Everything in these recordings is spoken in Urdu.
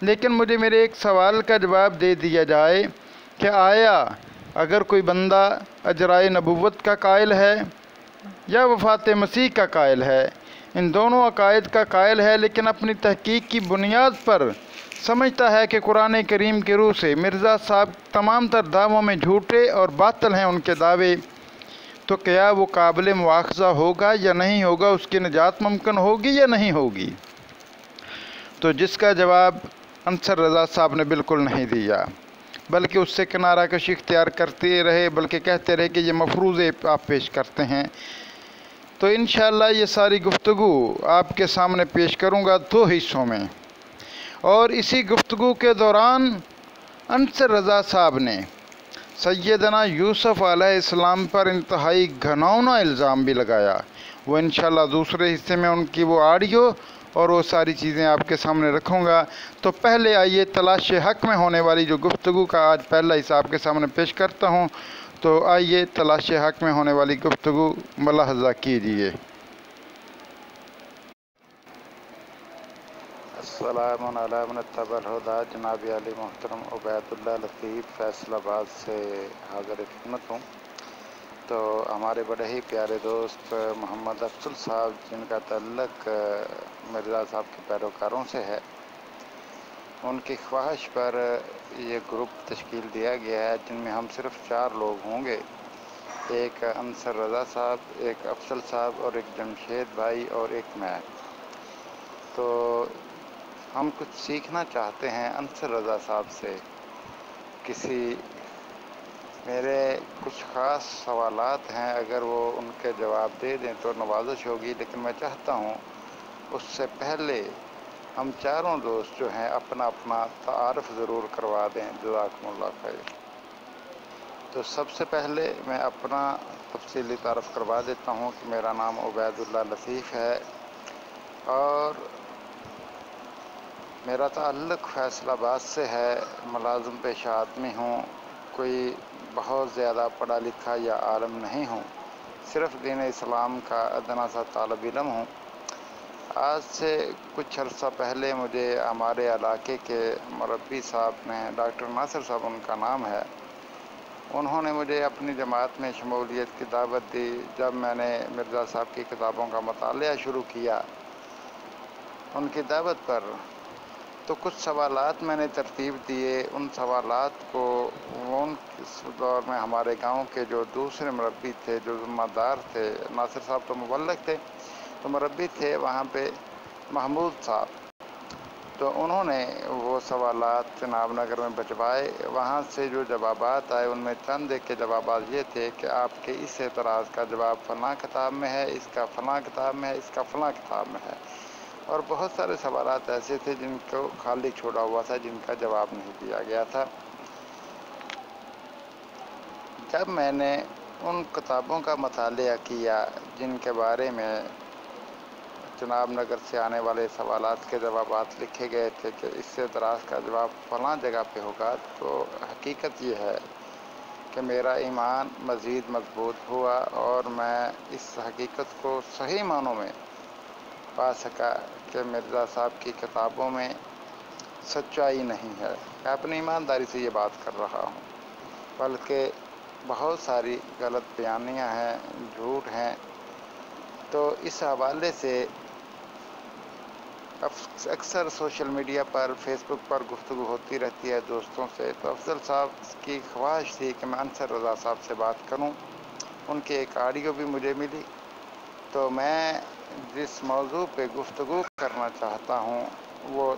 لیکن مجھے میرے ایک سوال کا جواب دے دیا جائے کہ آیا اگر کوئی بندہ اجرائے نبوت کا قائل ہے یا وفات مسیح کا قائل ہے، ان دونوں عقائد کا قائل ہے، لیکن اپنی تحقیق کی بنیاد پر سمجھتا ہے کہ قرآن کریم کے روح سے مرزا صاحب تمام تر دعووں میں جھوٹے اور باطل ہیں ان کے دعوے، تو کیا وہ قابل مواخذہ ہوگا یا نہیں ہوگا، اس کی نجات ممکن ہوگی یا نہیں ہوگی؟ تو جس کا جواب انصر رضا صاحب نے بالکل نہیں دیا، بلکہ اس سے کنارہ کشی اختیار کرتے رہے، بلکہ کہتے رہے کہ یہ مفروضے آپ پیش کرتے ہیں۔ تو انشاءاللہ یہ ساری گفتگو آپ کے سامنے پیش کروں گا 2 حصوں میں، اور اسی گفتگو کے دوران انصر رضا صاحب نے سیدنا یوسف علیہ السلام پر انتہائی گھناؤنا الزام بھی لگایا۔ وہ انشاءاللہ دوسرے حصے میں ان کی وہ آڈیو اور وہ ساری چیزیں آپ کے سامنے رکھوں گا۔ تو پہلے آئیے تلاش حق میں ہونے والی جو گفتگو کا آج پہلا حصہ آپ کے سامنے پیش کرتا ہوں۔ تو آئیے تلاش حق میں ہونے والی گفتگو ملاحظہ کیجیے۔ السلام علیکم اتبع الہدیٰ، جناب علی محترم عبید اللہ لطیف فیصل آباد سے حاضر خدمت ہوں۔ تو ہمارے بڑے ہی پیارے دوست محمد افضل صاحب، جن کا تعلق مرزا صاحب کے پیروکاروں سے ہے، ان کی خواہش پر یہ گروپ تشکیل دیا گیا ہے، جن میں ہم صرف 4 لوگ ہوں گے، ایک انصر رضا صاحب، ایک افضل صاحب، اور ایک جمشید بھائی، اور ایک میں۔ تو ہم کچھ سیکھنا چاہتے ہیں انصر رضا صاحب سے۔ میرے کچھ خاص سوالات ہیں، اگر وہ ان کے جواب دے دیں تو نوازش ہوگی، لیکن میں چاہتا ہوں اس سے پہلے ہم چاروں دوست جو ہیں اپنا اپنا تعارف ضرور کروا دیں۔ جزاکم اللہ خیر۔ تو سب سے پہلے میں اپنا تفصیلی تعارف کروا دیتا ہوں کہ میرا نام عبید اللہ لطیف ہے، اور میرا تعلق فیصل آباد سے ہے۔ ملازم پیشہ آدمی ہوں، کوئی بہت زیادہ پڑھا لکھا یا عالم نہیں ہوں، صرف دین اسلام کا ادنا سا طالب علم ہوں۔ آج سے کچھ عرصہ پہلے مجھے ہمارے علاقے کے مربی صاحب نے، ڈاکٹر ناصر صاحب ان کا نام ہے، انہوں نے مجھے اپنی جماعت میں شمولیت کی دعوت دی۔ جب میں نے مرزا صاحب کی کتابوں کا مطالعہ شروع کیا ان کی دعوت پر، تو کچھ سوالات میں نے ترتیب دیے۔ ان سوالات کو اس دور میں ہمارے گاؤں کے جو دوسرے مربی تھے، جو ذمہ دار تھے، ناصر صاحب تو مبلغ تھے، تو مربی تھے وہاں پہ محمود صاحب، تو انہوں نے وہ سوالات نام نگر میں بھجوائے۔ وہاں سے جو جوابات آئے ان میں چند ایک کے جوابات یہ تھے کہ آپ کے اس اعتراض کا جواب فلاں کتاب میں ہے، اس کا فلاں کتاب میں ہے، اس کا فلاں کتاب میں ہے، اور بہت سارے سوالات ایسے تھے جن کو خالی چھوڑا ہوا تھا، جن کا جواب نہیں دیا گیا تھا۔ جب میں نے ان کتابوں کا مطالعہ کیا جن کے بارے میں جناب نگر سے آنے والے سوالات کے جوابات لکھے گئے تھے کہ اس سے اعتراض کا جواب فلاں جگہ پہ ہوگا، تو حقیقت یہ ہے کہ میرا ایمان مزید مضبوط ہوا، اور میں اس حقیقت کو صحیح معنوں میں پا سکا کہ مرزا صاحب کی کتابوں میں سچائی نہیں ہے۔ میں اپنی ایمانداری سے یہ بات کر رہا ہوں، بلکہ بہت ساری غلط بیانیاں ہیں، جھوٹ ہیں۔ تو اس حوالے سے اکثر سوشل میڈیا پر، فیس بک پر گفتگو ہوتی رہتی ہے دوستوں سے، تو افضل صاحب کی خواہش تھی کہ میں انصر رضا صاحب سے بات کروں۔ ان کی ایک آڈیو بھی مجھے ملی، تو میں جس موضوع پہ گفتگو کرنا چاہتا ہوں وہ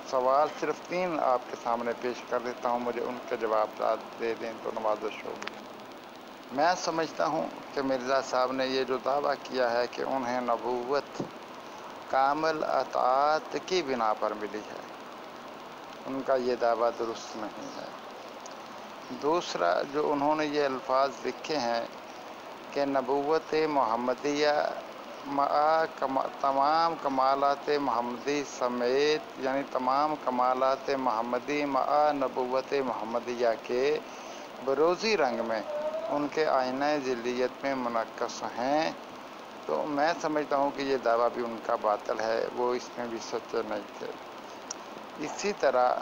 سوال صرف 3 آپ کے سامنے پیش کر دیتا ہوں، مجھے ان کے جواب دے دیں تو نوازش ہوگی۔ میں سمجھتا ہوں کہ مرزا صاحب نے یہ جو دعویٰ کیا ہے کہ انہیں نبوت کامل اطاعت کی بنا پر ملی ہے، ان کا یہ دعویٰ درست نہیں ہے۔ دوسرا، جو انہوں نے یہ الفاظ لکھے ہیں کہ نبوت محمدیہ تمام کمالات محمدی سمیت، یعنی تمام کمالات محمدی مع نبوت محمدیہ کے بروزی رنگ میں ان کے آئینہ ذلیت میں منعکس ہیں، تو میں سمجھتا ہوں کہ یہ دعویٰ بھی ان کا باطل ہے، وہ اس میں بھی سچے نہیں تھے۔ اسی طرح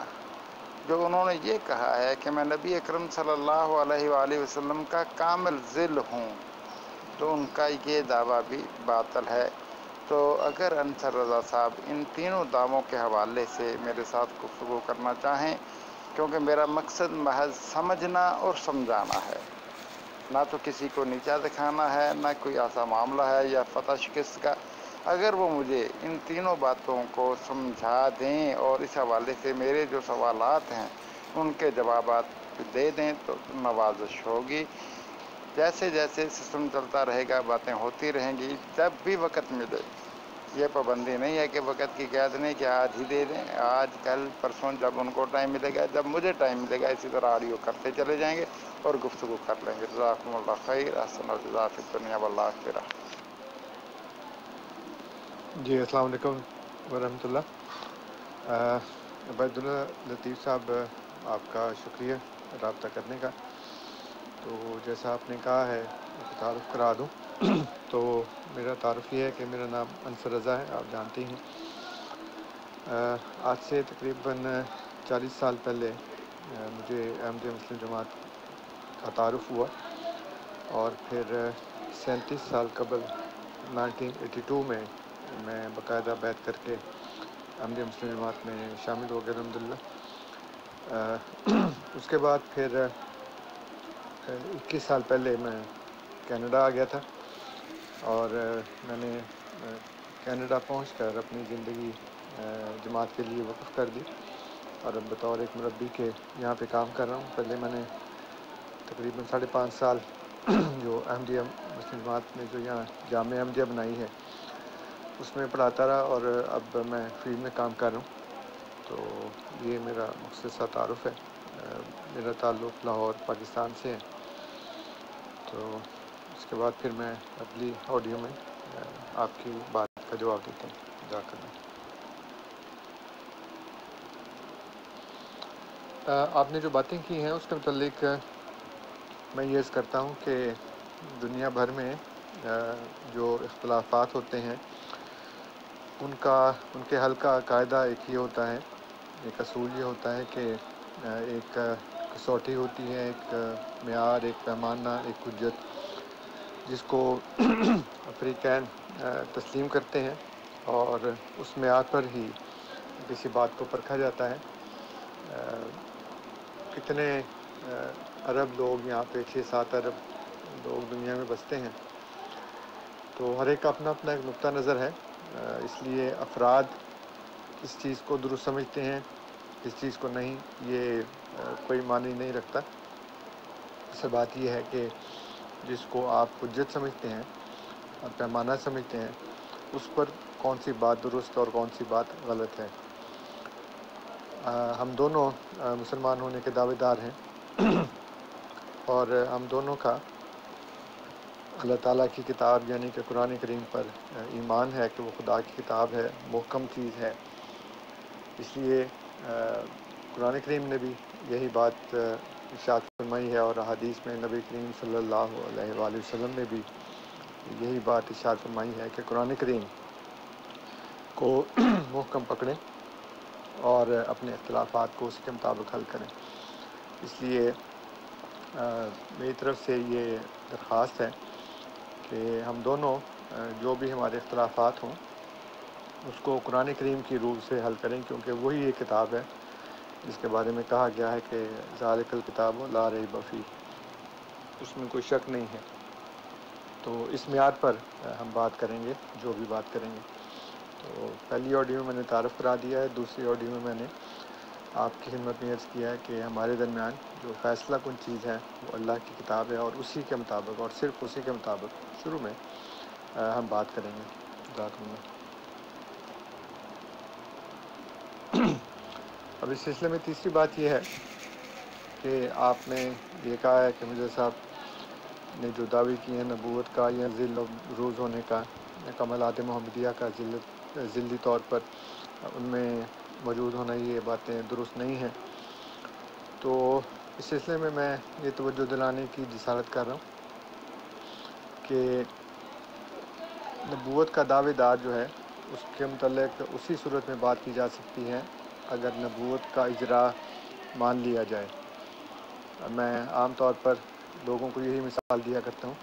جو انہوں نے یہ کہا ہے کہ میں نبی اکرم صلی اللہ علیہ وآلہ وسلم کا کامل ذل ہوں، تو ان کا یہ دعویٰ بھی باطل ہے۔ تو اگر انصر رضا صاحب ان تینوں دعووں کے حوالے سے میرے ساتھ گفتگو کرنا چاہیں، کیونکہ میرا مقصد محض سمجھنا اور سمجھانا ہے، نہ تو کسی کو نیچا دکھانا ہے، نہ کوئی ایسا معاملہ ہے یا فتح شکست کا۔ اگر وہ مجھے ان تینوں باتوں کو سمجھا دیں اور اس حوالے سے میرے جو سوالات ہیں ان کے جوابات دے دیں تو نوازش ہوگی۔ جیسے جیسے سسٹم چلتا رہے گا باتیں ہوتی رہیں گی، جب بھی وقت ملے۔ یہ پابندی نہیں ہے کہ وقت کی قید نہیں کہ آج ہی دے دیں، آج کل پرسوں جب ان کو ٹائم ملے گا، جب مجھے ٹائم ملے گا، اسی طرح آڈیو کرتے چلے جائیں گے اور گفتگو کر لیں گے۔ جزاکم اللہ خیر، احسن الجزاء فی الدنیا والآخرہ۔ جی السلام علیکم ورحمۃ اللہ۔ عبید لطیف صاحب، آپ کا شکریہ رابطہ کرنے کا۔ تو جیسا آپ نے کہا ہے کہ تعارف کرا دوں، تو میرا تعارف یہ ہے کہ میرا نام انصر رضا ہے، آپ جانتے ہیں۔ آج سے تقریباً 40 سال پہلے مجھے احمدیہ مسلم جماعت کا تعارف ہوا، اور پھر 37 سال قبل 1982 میں میں باقاعدہ بیعت کر کے احمدیہ مسلم جماعت میں شامل ہو گیا الحمدللہ۔ اس کے بعد پھر 21 سال پہلے میں کینیڈا آ گیا تھا، اور میں نے کینیڈا پہنچ کر اپنی زندگی جماعت کے لیے وقف کر دی، اور اب بطور ایک مربی کے یہاں پہ کام کر رہا ہوں۔ پہلے میں نے تقریباً 5.5 سال جو احمدیہ مسلم جماعت نے جو یہاں جامعہ احمدیہ بنائی ہے اس میں پڑھاتا رہا، اور اب میں فیلڈ میں کام کر رہا ہوں۔ تو یہ میرا مختصر تعارف ہے۔ میرا تعلق لاہور پاکستان سے ہے۔ تو اس کے بعد پھر میں اگلی آڈیو میں آپ کی بات کا جواب دیتا ہوں۔ جزاک اللہ۔ آپ نے جو باتیں کی ہیں اس کے متعلق میں یہ عرض کرتا ہوں کہ دنیا بھر میں جو اختلافات ہوتے ہیں ان کے حل کا قاعدہ ایک ہی ہوتا ہے، ایک اصول یہ ہوتا ہے کہ ایک کسوٹی ہوتی ہے، ایک معیار، ایک پیمانہ، ایک حجت، جس کو فریقین تسلیم کرتے ہیں، اور اس معیار پر ہی کسی بات کو پرکھا جاتا ہے۔ کتنے ارب لوگ یہاں پہ 6-7 ارب لوگ دنیا میں بستے ہیں، تو ہر ایک کا اپنا اپنا ایک نقطہ نظر ہے۔ اس لیے افراد کس چیز کو درست سمجھتے ہیں، کس چیز کو نہیں، یہ کوئی معنی نہیں رکھتا۔ اصل بات یہ ہے کہ جس کو آپ حجت سمجھتے ہیں اور پیمانہ سمجھتے ہیں، اس پر کون سی بات درست اور کون سی بات غلط ہے۔ ہم دونوں مسلمان ہونے کے دعوے دار ہیں، اور ہم دونوں کا اللہ تعالیٰ کی کتاب یعنی کہ قرآن کریم پر ایمان ہے کہ وہ خدا کی کتاب ہے، محکم چیز ہے۔ اس لیے قرآن کریم نے بھی یہی بات ارشاد فرمائی ہے، اور حدیث میں نبی کریم صلی اللہ علیہ وآلہ وسلم نے بھی یہی بات ارشاد فرمائی ہے کہ قرآن کریم کو محکم پکڑیں اور اپنے اختلافات کو اس کے مطابق حل کریں۔ اس لیے میری طرف سے یہ درخواست ہے کہ ہم دونوں جو بھی ہمارے اختلافات ہوں اس کو قرآن کریم کی روح سے حل کریں، کیونکہ وہی یہ کتاب ہے جس کے بارے میں کہا گیا ہے کہ ذالک الکتاب لا ریب فیہ، اس میں کوئی شک نہیں ہے۔ تو اس معیار پر ہم بات کریں گے، جو بھی بات کریں گے۔ تو پہلی آڈیو میں نے تعارف کرا دیا ہے، دوسری آڈیو میں میں نے آپ کی خدمت میں عرض کیا ہے کہ ہمارے درمیان جو فیصلہ کن چیز ہے وہ اللہ کی کتاب ہے، اور اسی کے مطابق اور صرف اسی کے مطابق شروع میں ہم بات کریں گے۔ جزاکم اللہ۔ اب اس سلسلے میں تیسری بات یہ ہے کہ آپ نے یہ کہا ہے کہ مرزا صاحب نے جو دعوے کیے ہیں نبوت کا یا ذل روز ہونے کا، کمالات محمدیہ کا ذلی طور پر ان میں موجود ہونا، یہ باتیں درست نہیں ہیں۔ تو اس سلسلے میں یہ توجہ دلانے کی جسارت کر رہا ہوں کہ نبوت کا دعوے دار جو ہے اس کے متعلق اسی صورت میں بات کی جا سکتی ہے اگر نبوت کا اجرا مان لیا جائے۔ میں عام طور پر لوگوں کو یہی مثال دیا کرتا ہوں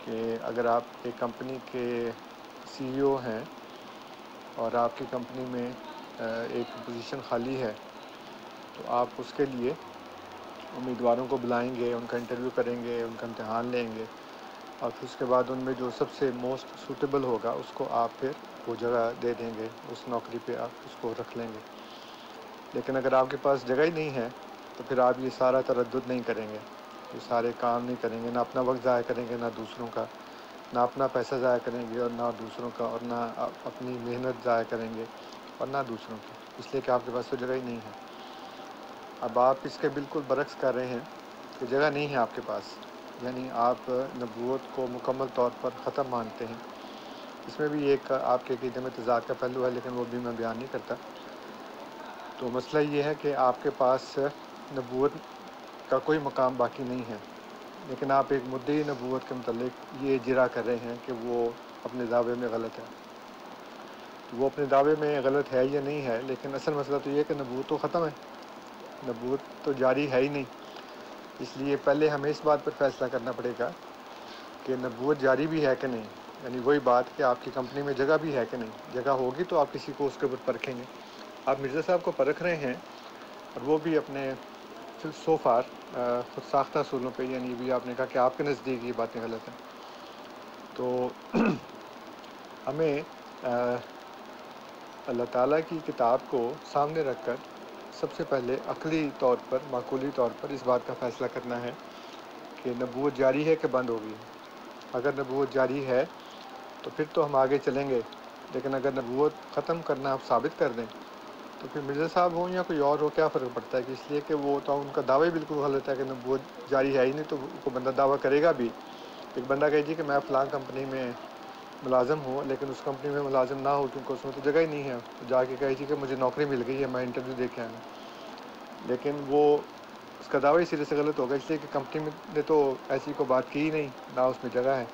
کہ اگر آپ ایک کمپنی کے سی ای او ہیں اور آپ کی کمپنی میں ایک پوزیشن خالی ہے، تو آپ اس کے لیے امیدواروں کو بلائیں گے، ان کا انٹرویو کریں گے، ان کا امتحان لیں گے، اور پھر اس کے بعد ان میں جو سب سے موسٹ سوٹیبل ہوگا اس کو آپ پھر وہ جگہ دے دیں گے، اس نوکری پہ آپ اس کو رکھ لیں گے۔ لیکن اگر آپ کے پاس جگہ ہی نہیں ہے تو پھر آپ یہ سارا تردد نہیں کریں گے، یہ سارے کام نہیں کریں گے، نہ اپنا وقت ضائع کریں گے، نہ دوسروں کا، نہ اپنا پیسہ ضائع کریں گے اور نہ دوسروں کا، اور نہ اپنی محنت ضائع کریں گے اور نہ دوسروں کی، اس لیے کہ آپ کے پاس تو جگہ ہی نہیں ہے۔ اب آپ اس کے بالکل برعکس کر رہے ہیں کہ جگہ نہیں ہے آپ کے پاس، یعنی آپ نبوت کو مکمل طور پر ختم مانتے ہیں۔ اس میں بھی ایک آپ کے عقیدے میں تضاد کا پہلو ہے، لیکن وہ بھی میں بیان نہیں کرتا۔ تو مسئلہ یہ ہے کہ آپ کے پاس نبوت کا کوئی مقام باقی نہیں ہے، لیکن آپ ایک مدعی نبوت کے متعلق یہ اجرا کر رہے ہیں کہ وہ اپنے دعوے میں غلط ہے۔ تو وہ اپنے دعوے میں غلط ہے یا نہیں ہے، لیکن اصل مسئلہ تو یہ ہے کہ نبوت تو ختم ہے، نبوت تو جاری ہے ہی نہیں۔ اس لیے پہلے ہمیں اس بات پر فیصلہ کرنا پڑے گا کہ نبوت جاری بھی ہے کہ نہیں، یعنی وہی بات کہ آپ کی کمپنی میں جگہ بھی ہے کہ نہیں۔ جگہ ہوگی تو آپ کسی کو اس کے اوپر پرکھیں گے۔ آپ مرزا صاحب کو پرکھ رہے ہیں، اور وہ بھی اپنے سو فار خود ساختہ اصولوں پہ، یعنی بھی آپ نے کہا کہ آپ کے نزدیک یہ باتیں غلط ہیں۔ تو ہمیں اللہ تعالیٰ کی کتاب کو سامنے رکھ کر سب سے پہلے عقلی طور پر، معقولی طور پر اس بات کا فیصلہ کرنا ہے کہ نبوت جاری ہے کہ بند ہو گئی ہے۔ اگر نبوت جاری ہے تو پھر تو ہم آگے چلیں گے، لیکن اگر نبوت ختم کرنا آپ ثابت کر دیں تو پھر مرزا صاحب ہوں یا کوئی اور ہو، کیا فرق پڑتا ہے؟ کہ اس لیے کہ وہ تو ان کا دعوی بالکل غلط ہے کہ نبوت جاری ہے ہی نہیں، تو کوئی بندہ دعویٰ کرے گا بھی۔ ایک بندہ کہے جی کہ میں فلاں کمپنی میں ملازم ہوں، لیکن اس کمپنی میں ملازم نہ ہو کیونکہ اس میں تو جگہ ہی نہیں ہے، تو جا کے کہے جی کہ مجھے نوکری مل گئی ہے، میں انٹرویو دے کے آیا ہوں، لیکن وہ اس کا دعوی سرے سے غلط ہوگا، اس لیے کہ کمپنی میں نے تو ایسی کوئی بات کی ہی نہیں، نہ اس میں جگہ ہے۔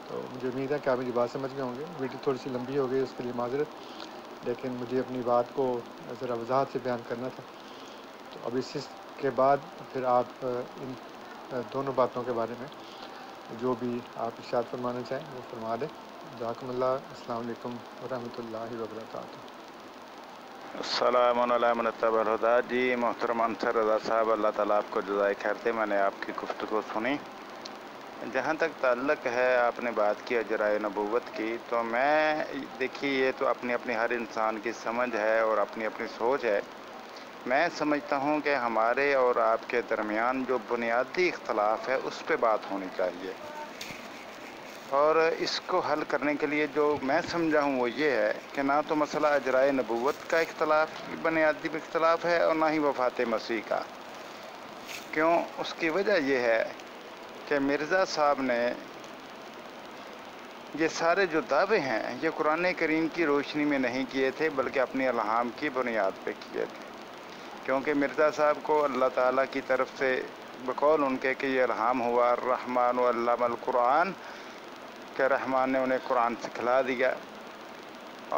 تو مجھے امید ہے کہ آپ میری بات سمجھ گئے ہوں گے۔ ویڈیو تھوڑی سی لمبی ہو گئی، اس کے لیے معذرت، لیکن مجھے اپنی بات کو ذرا وضاحت سے بیان کرنا تھا۔ تو اب اس کے بعد پھر آپ ان دونوں باتوں کے بارے میں جو بھی آپ ارشاد فرمانا چاہیں وہ فرما دیں۔ جزاکم اللہ۔ السلام علیکم ورحمۃ اللہ وبرکاتہ۔ السلام علیکم اتبع الہدیٰ۔ جی محترم انصر رضا صاحب، اللہ تعالیٰ آپ کو جزائے خیر دے۔ میں نے آپ کی گفتگو سنی۔ جہاں تک تعلق ہے آپ نے بات کی اجرائے نبوت کی، تو میں دیکھیے یہ تو اپنی اپنی ہر انسان کی سمجھ ہے اور اپنی اپنی سوچ ہے۔ میں سمجھتا ہوں کہ ہمارے اور آپ کے درمیان جو بنیادی اختلاف ہے اس پہ بات ہونی چاہیے، اور اس کو حل کرنے کے لیے جو میں سمجھا ہوں وہ یہ ہے کہ نہ تو مسئلہ اجرائے نبوت کا اختلاف، بنیادی اختلاف ہے، اور نہ ہی وفات مسیح کا۔ کیوں؟ اس کی وجہ یہ ہے کہ مرزا صاحب نے یہ سارے جو دعوے ہیں یہ قرآن کریم کی روشنی میں نہیں کیے تھے، بلکہ اپنی الہام کی بنیاد پہ کیے تھے، کیونکہ مرزا صاحب کو اللہ تعالیٰ کی طرف سے بقول ان کے کہ یہ الہام ہوا، الرحمن علم القرآن، کہ رحمان نے انہیں قرآن سکھلا دیا۔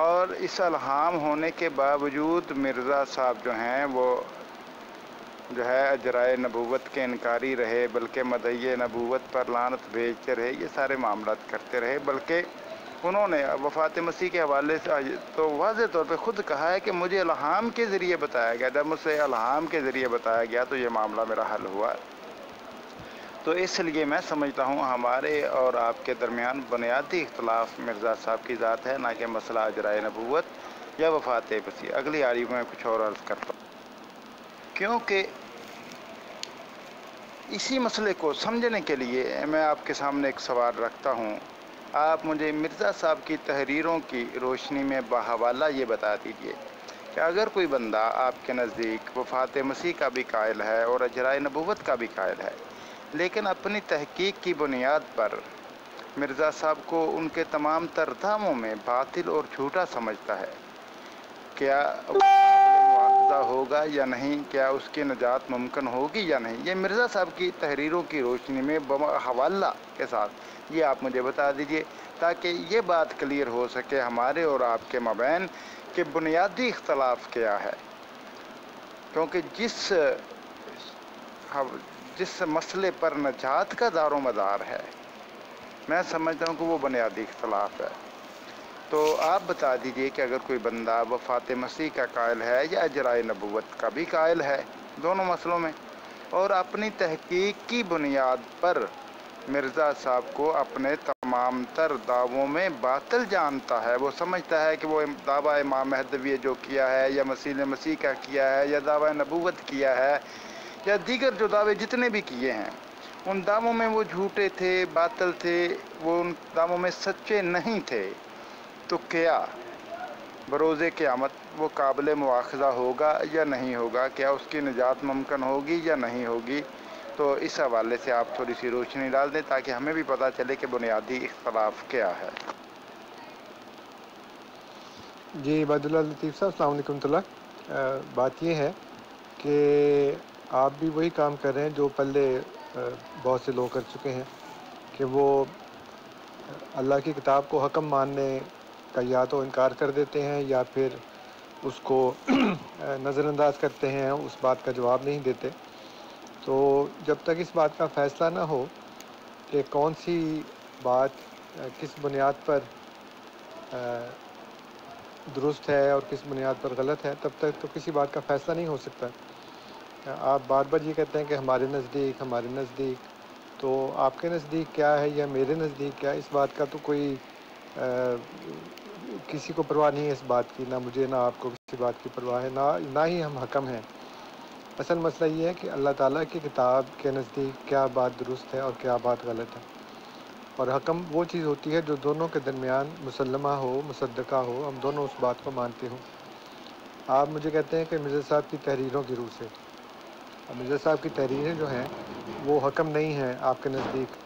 اور اس الہام ہونے کے باوجود مرزا صاحب جو ہیں وہ جو ہے اجرائے نبوت کے انکاری رہے، بلکہ مدعی نبوت پر لعنت بھیجتے رہے، یہ سارے معاملات کرتے رہے۔ بلکہ انہوں نے وفات مسیح کے حوالے سے تو واضح طور پہ خود کہا ہے کہ مجھے الہام کے ذریعے بتایا گیا، جب مجھ سے الہام کے ذریعے بتایا گیا تو یہ معاملہ میرا حل ہوا۔ تو اس لیے میں سمجھتا ہوں ہمارے اور آپ کے درمیان بنیادی اختلاف مرزا صاحب کی ذات ہے، نہ کہ مسئلہ اجرائے نبوت یا وفات مسیح۔ اگلی آری میں کچھ اور عرض کرتا ہوں، کیونکہ اسی مسئلے کو سمجھنے کے لیے میں آپ کے سامنے ایک سوال رکھتا ہوں۔ آپ مجھے مرزا صاحب کی تحریروں کی روشنی میں بحوالہ یہ بتا دیجئے کہ اگر کوئی بندہ آپ کے نزدیک وفات مسیح کا بھی قائل ہے اور اجرائے نبوت کا بھی قائل ہے، لیکن اپنی تحقیق کی بنیاد پر مرزا صاحب کو ان کے تمام تر دعووں میں باطل اور جھوٹا سمجھتا ہے، کیا وہ قابل مواخذہ ہوگا یا نہیں؟ کیا اس کی نجات ممکن ہوگی یا نہیں؟ یہ مرزا صاحب کی تحریروں کی روشنی میں حوالہ کے ساتھ یہ آپ مجھے بتا دیجئے، تاکہ یہ بات کلیئر ہو سکے ہمارے اور آپ کے مابین کہ کہ بنیادی اختلاف کیا ہے، کیونکہ جس مسئلے پر نجات کا دار و مدار ہے، میں سمجھتا ہوں کہ وہ بنیادی اختلاف ہے۔ تو آپ بتا دیجئے کہ اگر کوئی بندہ وفات مسیح کا قائل ہے یا اجرائے نبوت کا بھی قائل ہے دونوں مسئلوں میں، اور اپنی تحقیق کی بنیاد پر مرزا صاحب کو اپنے تمام تر دعووں میں باطل جانتا ہے، وہ سمجھتا ہے کہ وہ دعویٰ امام مہدوی جو کیا ہے یا مسیح نے مسیح کا کیا ہے یا دعویٰ نبوت کیا ہے یا دیگر جو دعوے جتنے بھی کیے ہیں، ان دعووں میں وہ جھوٹے تھے، باطل تھے، وہ ان دعووں میں سچے نہیں تھے، تو کیا بروز قیامت وہ قابل مواخذہ ہوگا یا نہیں ہوگا؟ کیا اس کی نجات ممکن ہوگی یا نہیں ہوگی؟ تو اس حوالے سے آپ تھوڑی سی روشنی ڈال دیں تاکہ ہمیں بھی پتہ چلے کہ بنیادی اختلاف کیا ہے۔ جی عباداللہ لطیف صاحب، السلام علیکم اللہ۔ بات یہ ہے کہ آپ بھی وہی کام کر رہے ہیں جو پہلے بہت سے لوگ کر چکے ہیں، کہ وہ اللہ کی کتاب کو حکم ماننے کا یا تو انکار کر دیتے ہیں یا پھر اس کو نظر انداز کرتے ہیں، اس بات کا جواب نہیں دیتے۔ تو جب تک اس بات کا فیصلہ نہ ہو کہ کون سی بات کس بنیاد پر درست ہے اور کس بنیاد پر غلط ہے، تب تک تو کسی بات کا فیصلہ نہیں ہو سکتا۔ آپ بار بار یہ کہتے ہیں کہ ہمارے نزدیک، تو آپ کے نزدیک کیا ہے یا میرے نزدیک کیا ہے، اس بات کا تو کوئی کسی کو پرواہ نہیں ہے اس بات کی، نہ مجھے نہ آپ کو کسی بات کی پرواہ ہے، نہ ہی ہم حکم ہیں۔ اصل مسئلہ یہ ہے کہ اللہ تعالیٰ کی کتاب کے نزدیک کیا بات درست ہے اور کیا بات غلط ہے، اور حکم وہ چیز ہوتی ہے جو دونوں کے درمیان مسلمہ ہو، مصدقہ ہو، ہم دونوں اس بات کو مانتے ہوں۔ آپ مجھے کہتے ہیں کہ مرزا صاحب کی تحریروں کی روح سے، اب مرزا صاحب کی تحریریں جو ہیں وہ حکم نہیں ہیں آپ کے نزدیک،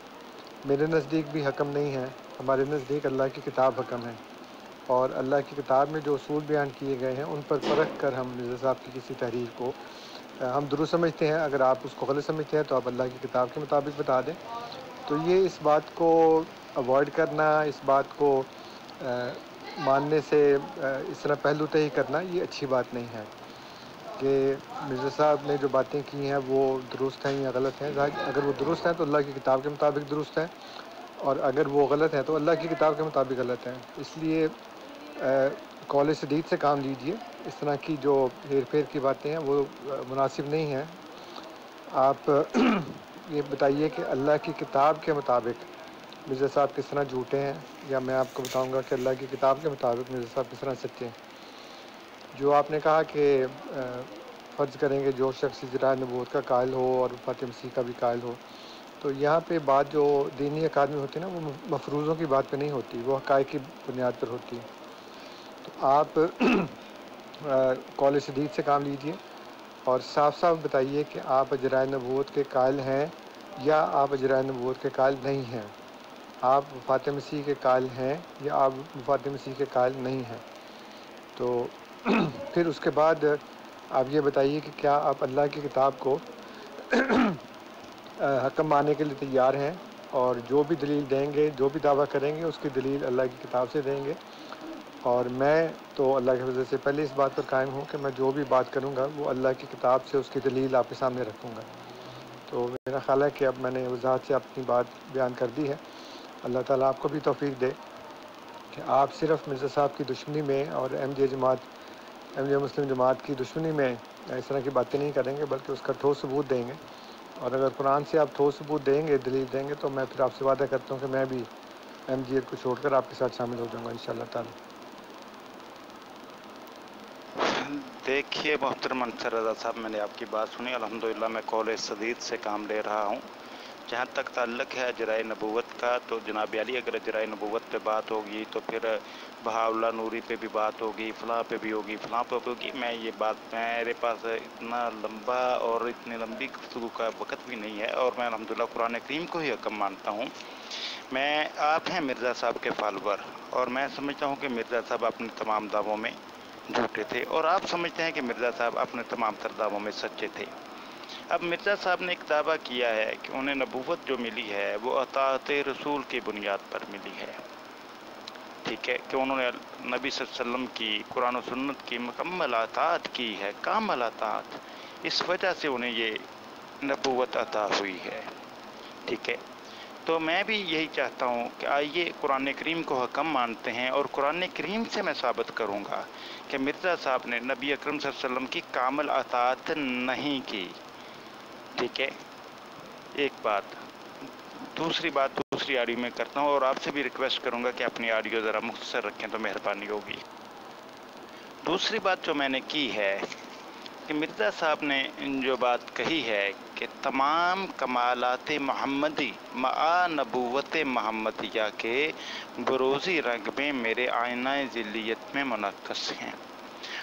میرے نزدیک بھی حکم نہیں ہے، ہمارے نزدیک اللہ کی کتاب حکم ہے، اور اللہ کی کتاب میں جو اصول بیان کیے گئے ہیں ان پر پرکھ کر ہم مرزا صاحب کی کسی تحریر کو ہم درست سمجھتے ہیں۔ اگر آپ اس کو غلط سمجھتے ہیں تو آپ اللہ کی کتاب کے مطابق بتا دیں۔ تو یہ اس بات کو اوائڈ کرنا، اس بات کو ماننے سے اس طرح پہلو تہی کرنا، یہ اچھی بات نہیں ہے کہ مرزا صاحب نے جو باتیں کی ہیں وہ درست ہیں یا غلط ہیں۔ اگر وہ درست ہیں تو اللہ کی کتاب کے مطابق درست ہیں، اور اگر وہ غلط ہیں تو اللہ کی کتاب کے مطابق غلط ہیں۔ اس لیے قول سدید سے کام لیجئے، اس طرح کی جو ہیر پھیر کی باتیں ہیں وہ مناسب نہیں ہیں۔ آپ یہ بتائیے کہ اللہ کی کتاب کے مطابق مرزا صاحب کس طرح جھوٹے ہیں، یا میں آپ کو بتاؤں گا کہ اللہ کی کتاب کے مطابق مرزا صاحب کس طرح سچے ہیں۔ جو آپ نے کہا کہ فرض کریں گے جو شخص اجراء نبوت کا قائل ہو اور وفات مسیح کا بھی قائل ہو، تو یہاں پہ بات جو دینی اکادمی ہوتی ہے نا، وہ مفروضوں کی بات پہ نہیں ہوتی، وہ حقائق کی بنیاد پر ہوتی ہے۔ تو آپ قول سدید سے کام لیجئے اور صاف صاف بتائیے کہ آپ اجراء نبوت کے قائل ہیں یا آپ اجراء نبوت کے قائل نہیں ہیں، آپ وفات مسیح کے قائل ہیں یا آپ وفات مسیح کے قائل نہیں ہیں۔ تو پھر اس کے بعد آپ یہ بتائیے کہ کیا آپ اللہ کی کتاب کو حکم ماننے کے لیے تیار ہیں، اور جو بھی دلیل دیں گے، جو بھی دعویٰ کریں گے، اس کی دلیل اللہ کی کتاب سے دیں گے۔ اور میں تو اللہ کے فضل سے پہلے اس بات پر قائم ہوں کہ میں جو بھی بات کروں گا وہ اللہ کی کتاب سے اس کی دلیل آپ کے سامنے رکھوں گا۔ تو میرا خیال ہے کہ اب میں نے وضاحت سے اپنی بات بیان کر دی ہے۔ اللہ تعالیٰ آپ کو بھی توفیق دے کہ آپ صرف مرزا صاحب کی دشمنی میں اور احمدیہ مسلم جماعت کی دشمنی میں اس طرح کی باتیں نہیں کریں گے، بلکہ اس کا ٹھوس ثبوت دیں گے، اور اگر قرآن سے آپ ٹھوس ثبوت دیں گے، دلیل دیں گے، تو میں پھر آپ سے وعدہ کرتا ہوں کہ میں بھی MGF کو چھوڑ کر آپ کے ساتھ شامل ہو جاؤں گا انشاءاللہ تعالیٰ۔ دیکھیے محترم انصر رضا صاحب، میں نے آپ کی بات سنی، الحمدللہ میں قول سدید سے کام لے رہا ہوں۔ جہاں تک تعلق ہے اجرائے نبوت کا، تو جناب علی اگر اجرائے نبوت پہ بات ہوگی تو پھر بہاءاللہ نوری پہ بھی بات ہوگی، فلاں پہ بھی ہوگی، فلاں پہ بھی ہوگی۔ میں یہ بات، میرے پاس اتنا لمبا اور اتنی لمبی گفتگو کا وقت بھی نہیں ہے، اور میں الحمدللہ قرآن کریم کو ہی حکم مانتا ہوں۔ آپ ہیں مرزا صاحب کے فالوور، اور میں سمجھتا ہوں کہ مرزا صاحب اپنے تمام دعووں میں جھوٹے تھے، اور آپ سمجھتے ہیں کہ مرزا صاحب اپنے تمام تر دعووں میں سچے تھے۔ اب مرزا صاحب نے ایک دعویٰ کیا ہے کہ انہیں نبوت جو ملی ہے وہ اطاعت رسول کی بنیاد پر ملی ہے۔ ٹھیک ہے، کہ انہوں نے نبی صلی اللہ علیہ وسلم کی قرآن و سنت کی مکمل اطاعت کی ہے، کامل اطاعت، اس وجہ سے انہیں یہ نبوت عطا ہوئی ہے۔ ٹھیک ہے، تو میں بھی یہی چاہتا ہوں کہ آئیے قرآن کریم کو حکم مانتے ہیں، اور قرآن کریم سے میں ثابت کروں گا کہ مرزا صاحب نے نبی اکرم صلی اللہ علیہ وسلم کی کامل اطاعت نہیں کی۔ ٹھیک ہے، ایک بات۔ دوسری بات دوسری آڈیو میں کرتا ہوں، اور آپ سے بھی ریکویسٹ کروں گا کہ اپنی آڈیو ذرا مختصر رکھیں تو مہربانی ہوگی۔ دوسری بات جو میں نے کی ہے کہ مرزا صاحب نے جو بات کہی ہے کہ تمام کمالات محمدی مع نبوت محمدیہ کے بروزی رنگ میں میرے آئینہ ذلیت میں منعکس ہیں،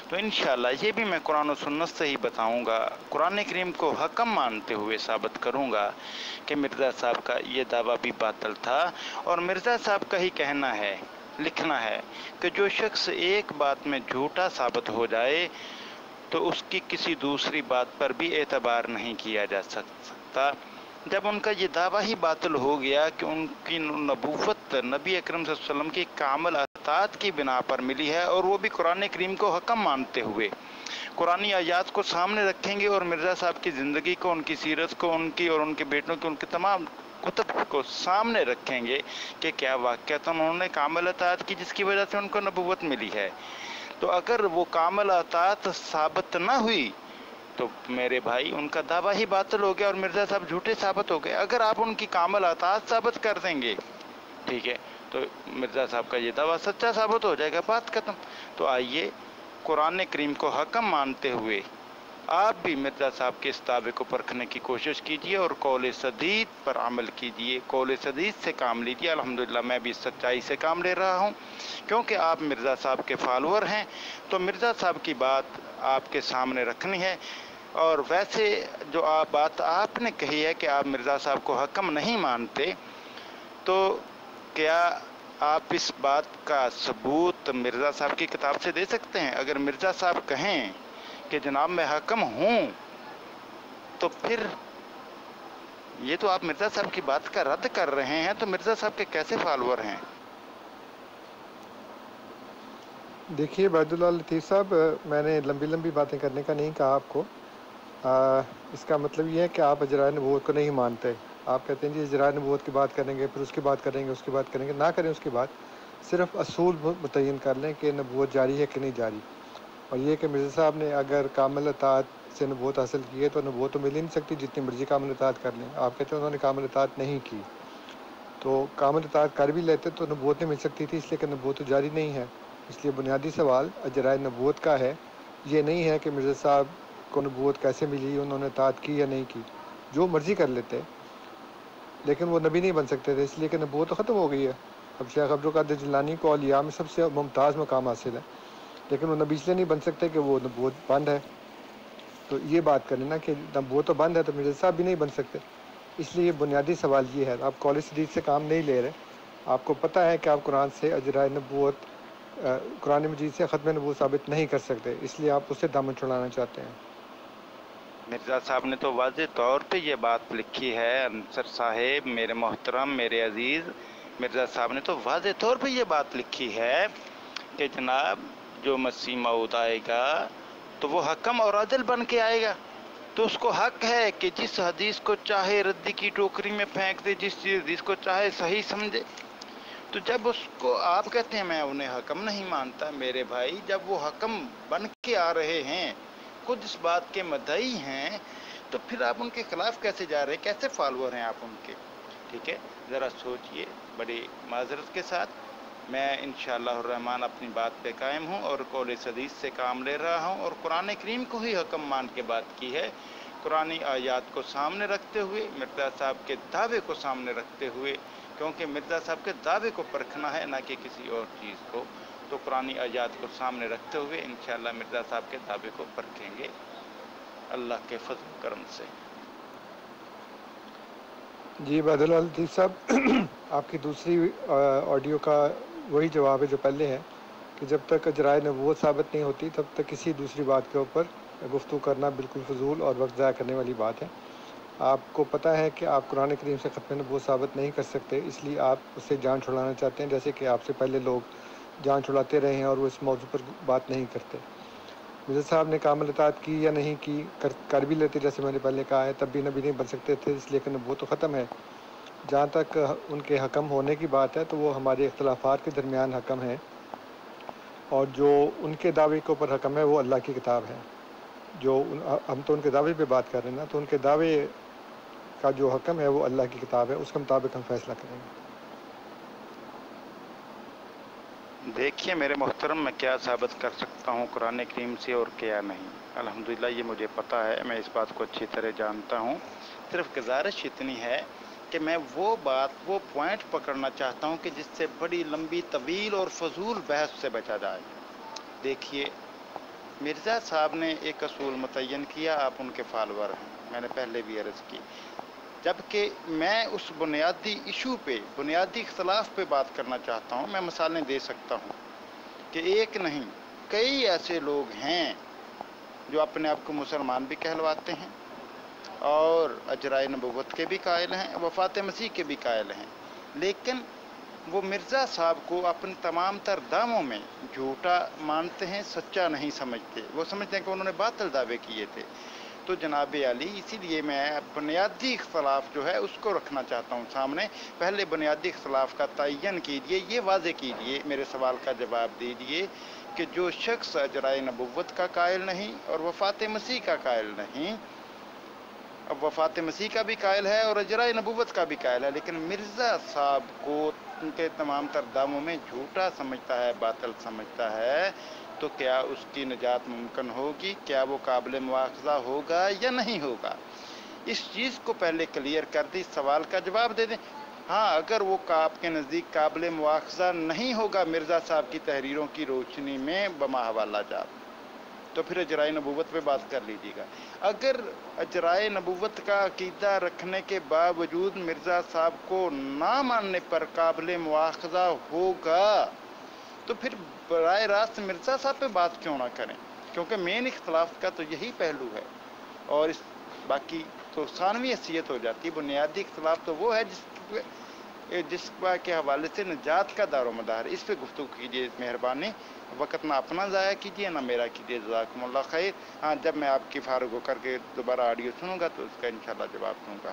تو انشاءاللہ یہ بھی میں قرآن و سنت سے ہی بتاؤں گا، قرآن کریم کو حکم مانتے ہوئے ثابت کروں گا کہ مرزا صاحب کا یہ دعویٰ بھی باطل تھا۔ اور مرزا صاحب کا ہی کہنا ہے، لکھنا ہے کہ جو شخص ایک بات میں جھوٹا ثابت ہو جائے تو اس کی کسی دوسری بات پر بھی اعتبار نہیں کیا جا سکتا۔ جب ان کا یہ دعویٰ ہی باطل ہو گیا کہ ان کی نبوت نبی اکرم صلی اللہ علیہ وسلم کی کامل اطاعت کی بنا پر ملی ہے، اور وہ بھی قرآن کریم کو حکم مانتے ہوئے قرآنی آیات کو سامنے رکھیں گے، اور مرزا صاحب کی زندگی کو، ان کی سیرت کو، ان کی اور ان کے بیٹوں کی، ان کے تمام کتب کو سامنے رکھیں گے کہ کیا واقعات انہوں نے کامل اطاعت کی جس کی وجہ سے ان کو نبوت ملی ہے۔ تو اگر وہ کامل اطاعت ثابت نہ ہوئی تو میرے بھائی ان کا دعویٰ ہی باطل ہو گیا، اور مرزا صاحب جھوٹے ثابت ہو گئے۔ اگر آپ ان کی کامل اطاعت ثابت کر دیں گے، ٹھیک ہے، تو مرزا صاحب کا یہ دعویٰ سچا ثابت ہو جائے گا، بات ختم۔ تو آئیے قرآن کریم کو حکم مانتے ہوئے آپ بھی مرزا صاحب کے اس دعوے کو پرکھنے کی کوشش کیجئے، اور قول سدید پر عمل کیجئے، قول سدید سے کام لیجئے۔ الحمدللہ میں بھی سچائی سے کام لے رہا ہوں، کیونکہ آپ مرزا صاحب کے فالوور ہیں، تو مرزا صاحب کی بات آپ کے سامنے رکھنی ہے۔ اور ویسے جو بات آپ نے کہی ہے کہ آپ مرزا صاحب کو حکم نہیں مانتے، تو کیا آپ اس بات کا ثبوت مرزا صاحب کی کتاب سے دے سکتے ہیں؟ اگر مرزا صاحب کہیں کہ جناب میں حکم ہوں، تو پھر یہ تو آپ مرزا صاحب کی بات کا رد کر رہے ہیں، تو مرزا صاحب کے کیسے فالوور ہیں؟ دیکھیے عبید اللہ لطیف صاحب، میں نے لمبی لمبی باتیں کرنے کا نہیں کہا آپ کو۔ اس کا مطلب یہ ہے کہ آپ اجرائے نبوت کو نہیں مانتے۔ آپ کہتے ہیں جی اجرائے نبوت کی بات کریں گے، پھر اس کی بات کریں گے، اس کی بات کریں گے، نہ کریں اس کی بات، صرف اصول متعین کر لیں کہ نبوت جاری ہے کہ نہیں جاری۔ اور یہ کہ مرزا صاحب نے اگر کامل اطاعت سے نبوت حاصل کی ہے تو نبوت تو مل ہی نہیں سکتی جتنی مرضی کامل اطاعت کر لیں۔ آپ کہتے ہیں انہوں نے کامل اطاعت نہیں کی، تو کامل اطاعت کر بھی لیتے تو نبوت نہیں مل سکتی تھی، اس لیے کہ نبوت تو جاری نہیں ہے۔ اس لیے بنیادی سوال اجرائے نبوت کا ہے، یہ نہیں ہے کہ مرزا صاحب کو نبوت کیسے ملی، انہوں نے اطاعت کی یا نہیں کی۔ جو مرضی کر لیتے، لیکن وہ نبی نہیں بن سکتے تھے، اس لیے کہ نبوت تو ختم ہو گئی ہے۔ اب شیخ عبد القادر جیلانی کو اولیاء میں سب سے ممتاز مقام حاصل ہے، لیکن وہ نبی اس لیے نہیں بن سکتے کہ وہ نبوت بند ہے۔ تو یہ بات کریں نا کہ نبوت تو بند ہے تو مرزا صاحب بھی نہیں بن سکتے۔ اس لیے یہ بنیادی سوال یہ ہے، آپ قول سدید سے کام نہیں لے رہے۔ آپ کو پتہ ہے کہ آپ قرآن سے اجرائے نبوت، قرآن مجید سے ختم نبوت ثابت نہیں کر سکتے، اس لیے آپ اس سے دامن چھڑانا چاہتے ہیں۔ مرزا صاحب نے تو واضح طور پہ یہ بات لکھی ہے، انصر صاحب میرے محترم، میرے عزیز، مرزا صاحب نے تو واضح طور پہ یہ بات لکھی ہے کہ جناب جو مسیح موعود آئے گا تو وہ حکم اور عدل بن کے آئے گا، تو اس کو حق ہے کہ جس حدیث کو چاہے ردی کی ٹوکری میں پھینک دے، جس حدیث کو چاہے صحیح سمجھے۔ تو جب اس کو آپ کہتے ہیں میں انہیں حکم نہیں مانتا، میرے بھائی جب وہ حکم بن کے آ رہے ہیں، خود اس بات کے مدعی ہیں، تو پھر آپ ان کے خلاف کیسے جا رہے ہیں؟ کیسے فالوور ہیں آپ ان کے؟ ٹھیک ہے، ذرا سوچئے بڑی معذرت کے ساتھ۔ میں انشاءاللہ الرحمن اپنی بات پہ قائم ہوں، اور قول سدید سے کام لے رہا ہوں، اور قرآن کریم کو ہی حکم مان کے بات کی ہے، قرآنی آیات کو سامنے رکھتے ہوئے، مرزا صاحب کے دعوے کو سامنے رکھتے ہوئے، کیونکہ مرزا صاحب کے دعوے کو پرکھنا ہے نہ کہ کسی اور چیز کو، تو قرآنی آیات کو سامنے رکھتے ہوئے انشاءاللہ مرزا صاحب کے دعوے کو پرکھیں گے اللہ کے فضل و کرم سے۔ جی عبید اللہ لطیف صاحب، آپ کی دوسری آڈیو کا وہی جواب ہے جو پہلے ہے، کہ جب تک اجرائے نبوت ثابت نہیں ہوتی تب تک کسی دوسری بات کے اوپر گفتگو کرنا بالکل فضول اور وقت ضائع کرنے والی بات ہے۔ آپ کو پتہ ہے کہ آپ قرآن کریم سے ختم نبوت ثابت نہیں کر سکتے، اس لیے آپ اس سے جان چھڑانا چاہتے ہیں، جیسے کہ آپ سے پہلے لوگ جان چھڑاتے رہے ہیں اور وہ اس موضوع پر بات نہیں کرتے۔ مرزا صاحب نے کامل اطاعت کی یا نہیں کی، کر بھی لیتے جیسے میں نے پہلے کہا ہے، تب بھی نبی نہیں بن سکتے تھے، اس لیے کہ نبوت تو ختم ہے۔ جہاں تک ان کے حکم ہونے کی بات ہے تو وہ ہمارے اختلافات کے درمیان حکم ہے، اور جو ان کے دعوے کے اوپر حکم ہے وہ اللہ کی کتاب ہے۔ ہم تو ان کے دعوے پہ بات کر رہے ہیں نا، تو ان کے دعوے کا جو حکم ہے وہ اللہ کی کتاب ہے، اس کے مطابق ہم فیصلہ کریں گے۔ دیکھیے میرے محترم، میں کیا ثابت کر سکتا ہوں قرآن کریم سے اور کیا نہیں، الحمدللہ یہ مجھے پتہ ہے، میں اس بات کو اچھی طرح جانتا ہوں۔ صرف گزارش اتنی ہے کہ میں وہ پوائنٹ پکڑنا چاہتا ہوں کہ جس سے بڑی لمبی طویل اور فضول بحث سے بچا جائے۔ دیکھیے مرزا صاحب نے ایک اصول متعین کیا، آپ ان کے فالوور ہیں، میں نے پہلے بھی عرض کی، جبکہ میں اس بنیادی ایشو پہ، بنیادی اختلاف پہ بات کرنا چاہتا ہوں۔ میں مثالیں دے سکتا ہوں کہ ایک نہیں کئی ایسے لوگ ہیں جو اپنے آپ کو مسلمان بھی کہلواتے ہیں اور اجرائے نبوت کے بھی قائل ہیں، وفات مسیح کے بھی قائل ہیں، لیکن وہ مرزا صاحب کو اپنے تمام تر دعووں میں جھوٹا مانتے ہیں، سچا نہیں سمجھتے، وہ سمجھتے ہیں کہ انہوں نے باطل دعوے کیے تھے۔ تو جناب علی، اسی لیے میں بنیادی اختلاف جو ہے اس کو رکھنا چاہتا ہوں سامنے۔ پہلے بنیادی اختلاف کا تعین کیجئے، یہ واضح کیجئے، میرے سوال کا جواب دیجئے کہ جو شخص اجرائے نبوت کا قائل نہیں اور وفات مسیح کا قائل نہیں، اب وفات مسیح کا بھی قائل ہے اور اجرائے نبوت کا بھی قائل ہے، لیکن مرزا صاحب کو ان کے تمام تر دعووں میں جھوٹا سمجھتا ہے، باطل سمجھتا ہے، تو کیا اس کی نجات ممکن ہوگی؟ کیا وہ قابل مواخذہ ہوگا یا نہیں ہوگا؟ اس چیز کو پہلے کلیئر کر دیں، سوال کا جواب دے دیں۔ ہاں، اگر وہ آپ کے نزدیک قابل مواخذہ نہیں ہوگا مرزا صاحب کی تحریروں کی روشنی میں بما حوالہ جات، تو پھر اجرائے نبوت پہ بات کر لیجیے گا۔ اگر اجرائے نبوت کا عقیدہ رکھنے کے باوجود مرزا صاحب کو نہ ماننے پر قابل مواخذہ ہوگا، تو پھر براہ راست مرزا صاحب پہ بات کیوں نہ کریں؟ کیونکہ مین اختلاف کا تو یہی پہلو ہے، اور اس باقی تو ثانوی حیثیت ہو جاتی ہے۔ بنیادی اختلاف تو وہ ہے جس کے حوالے سے نجات کا دار و مدار ہے۔ اس پہ گفتگو کیجیے مہربانی، وقت نہ اپنا ضائع کیجیے نہ میرا کیجیے، جزاکم اللہ خیر۔ ہاں، جب میں آپ کی فارغ ہو کر کے دوبارہ آڈیو سنوں گا تو اس کا انشاءاللہ جواب دوں گا۔